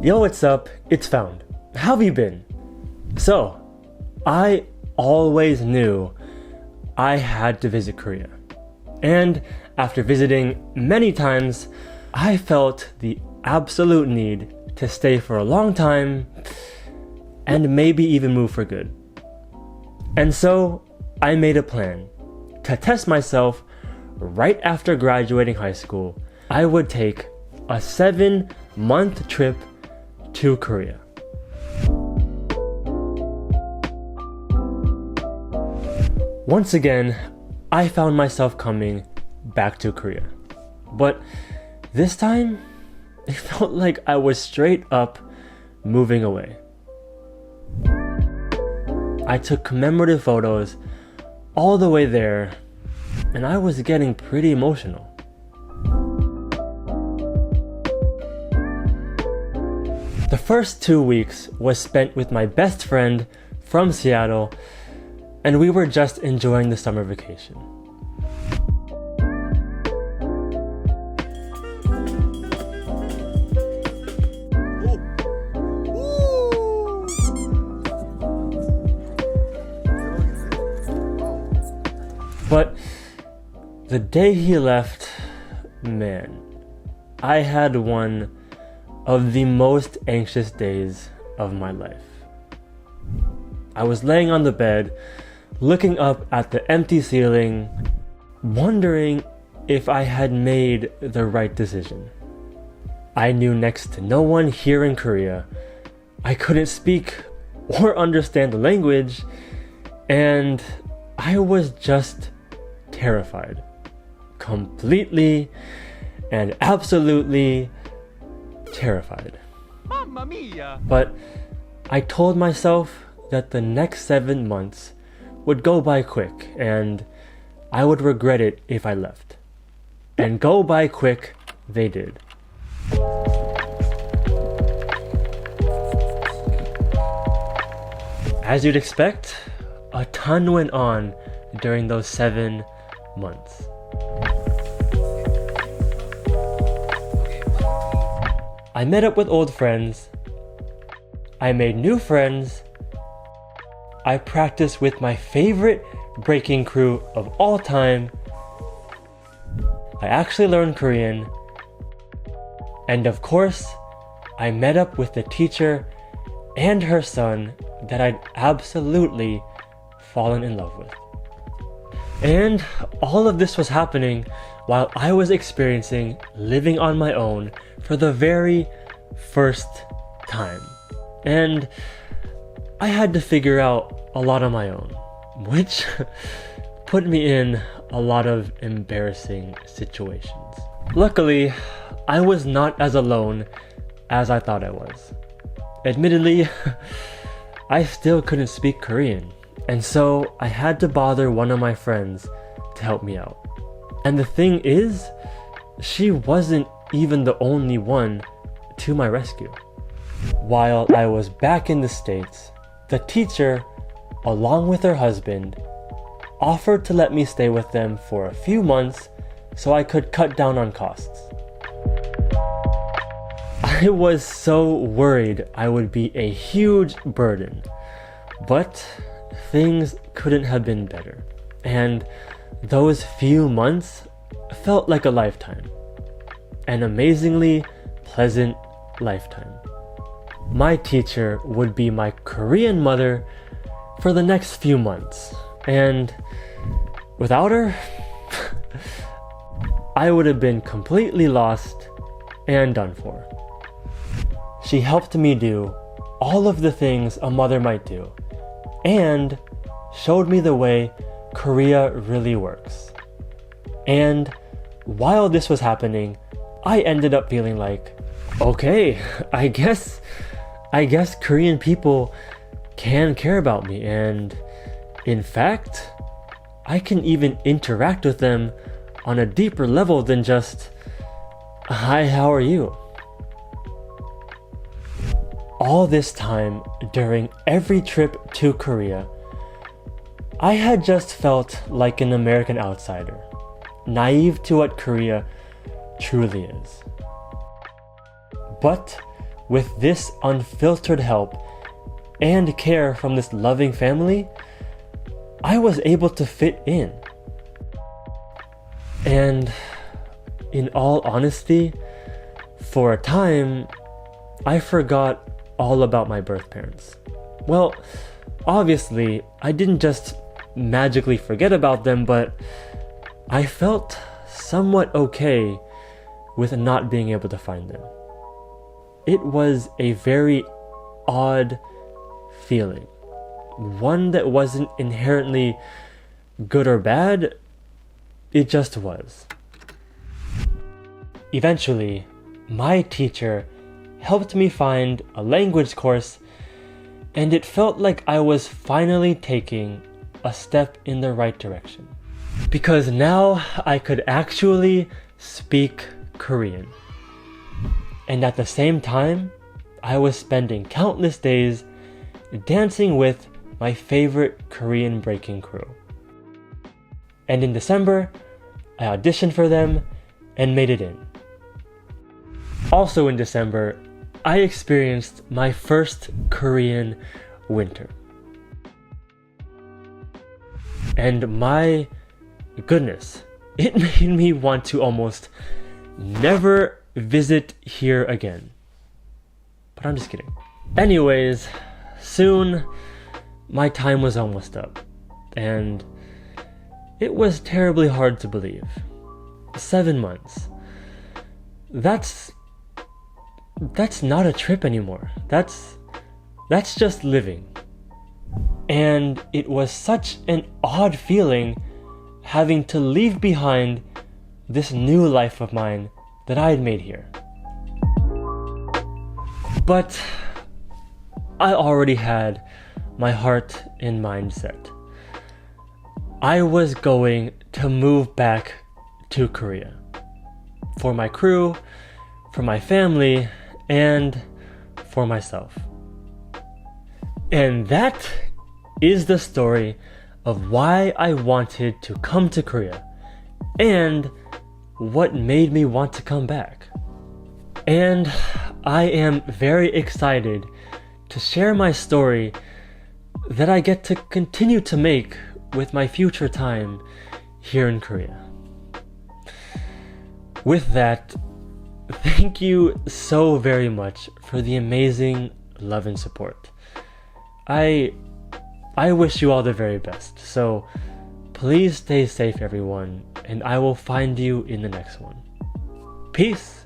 Yo, what's up? It's Found. How have you been? So, I always knew I had to visit Korea. And after visiting many times, I felt the absolute need to stay for a long time and maybe even move for good. And so, I made a plan to test myself right after graduating high school. I would take a 7-month trip to Korea. Once again, I found myself coming back to Korea. But this time, it felt like I was straight up moving away. I took commemorative photos all the way there, and I was getting pretty emotional. The first 2 weeks was spent with my best friend from Seattle, and we were just enjoying the summer vacation. But the day he left, man, I had one of the most anxious days of my life. I was laying on the bed, looking up at the empty ceiling, wondering if I had made the right decision. I knew next to no one here in Korea. I couldn't speak or understand the language, and I was just terrified. Completely and absolutely terrified. Mamma mia! But I told myself that the next 7 months would go by quick and I would regret it if I left. And go by quick they did. As you'd expect, a ton went on during those 7 months. I met up with old friends. I made new friends. I practiced with my favorite breaking crew of all time. I actually learned Korean. And of course, I met up with the teacher and her son that I'd absolutely fallen in love with. And all of this was happening while I was experiencing living on my own for the very first time. And I had to figure out a lot on my own, which put me in a lot of embarrassing situations. Luckily, I was not as alone as I thought I was. Admittedly, I still couldn't speak Korean, and so I had to bother one of my friends to help me out. And the thing is, she wasn't even the only one to my rescue. While I was back in the States, the teacher, along with her husband, offered to let me stay with them for a few months so I could cut down on costs. I was so worried I would be a huge burden, but things couldn't have been better. And those few months felt like a lifetime. An amazingly pleasant lifetime. My teacher would be my Korean mother for the next few months. And without her, I would have been completely lost and done for. She helped me do all of the things a mother might do and showed me the way Korea really works. And while this was happening, I ended up feeling like, okay, I guess Korean people can care about me, and in fact, I can even interact with them on a deeper level than just, hi, how are you? All this time, during every trip to Korea, I had just felt like an American outsider, naive to what Korea truly is. But with this unfiltered help and care from this loving family, I was able to fit in. And in all honesty, for a time, I forgot all about my birth parents. Well, obviously, I didn't just magically forget about them, but I felt somewhat okay with not being able to find them. It was a very odd feeling, one that wasn't inherently good or bad, it just was. Eventually, my teacher helped me find a language course, and it felt like I was finally taking a step in the right direction. Because now I could actually speak Korean. And at the same time, I was spending countless days dancing with my favorite Korean breaking crew. And in December, I auditioned for them and made it in. Also in December, I experienced my first Korean winter. And my goodness, it made me want to almost never visit here again. But I'm just kidding. Anyways, soon my time was almost up, and it was terribly hard to believe. 7 months. That's not a trip anymore. That's just living. And it was such an odd feeling having to leave behind this new life of mine that I had made here. But I already had my heart and mind set. I was going to move back to Korea. For my crew, for my family, and for myself. And that is the story of why I wanted to come to Korea and what made me want to come back. And I am very excited to share my story that I get to continue to make with my future time here in Korea. With that, thank you so very much for the amazing love and support. I wish you all the very best, so please stay safe everyone, and I will find you in the next one. Peace!